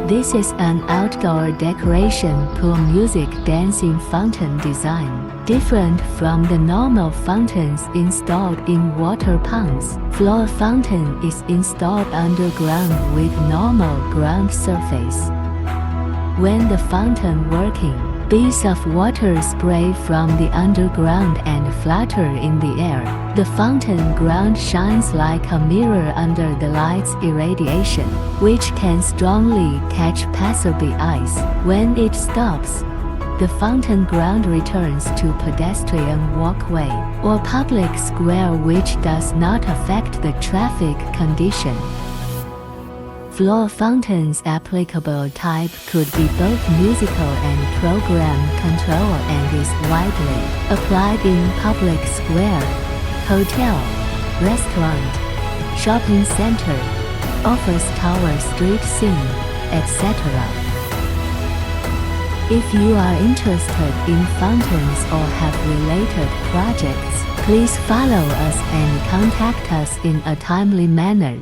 This is an outdoor decoration pool music dancing fountain design, different from the normal fountains installed in water ponds. Floor fountain is installed underground with normal ground surface. When the fountain working, beads of water spray from the underground and flutter in the air. The fountain ground shines like a mirror under the light's irradiation, which can strongly catch passerby eyes. When it stops, the fountain ground returns to pedestrian walkway or public square, which does not affect the traffic condition. Floor fountains applicable type could be both musical and program control and is widely applied in public square, hotel, restaurant, shopping center, office tower, street scene, etc. If you are interested in fountains or have related projects, please follow us and contact us in a timely manner.